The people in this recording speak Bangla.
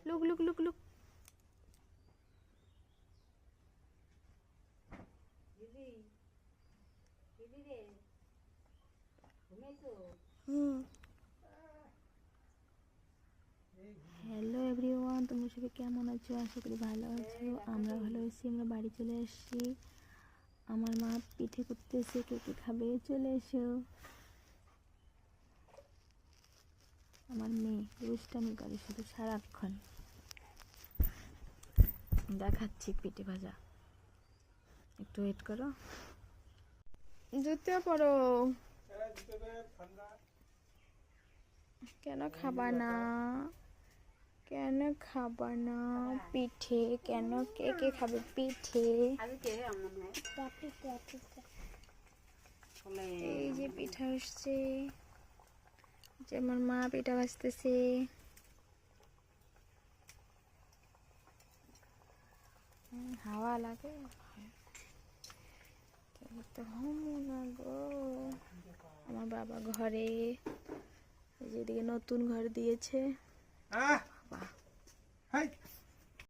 Look look look look. Hello everyone, তোমরা সবাই কেমন আছো? আশা করি ভালো আছো। আমরা ভালো আছি। আমরা বাড়ি চলে আসছি। আমার মা পিঠে করতেছে, কে কে খাবে চলে এসো। আমার মেয়ে দুষ্টামি করে শুধু সারাক্ষণ। দেখাচ্ছি পিঠে ভাজা, একটু ওয়েট করো। জুতো পরো। কেন খাবা না? কেন খাবা না পিঠে? কেন কে কে খাবে পিঠে? এই যে পিঠা আসছে, যে আমার মা পিঠা ভাজতেছে। হাওয়া লাগে তো না গো। আমার বাবা ঘরে, যেদিকে নতুন ঘর দিয়েছে। বাবা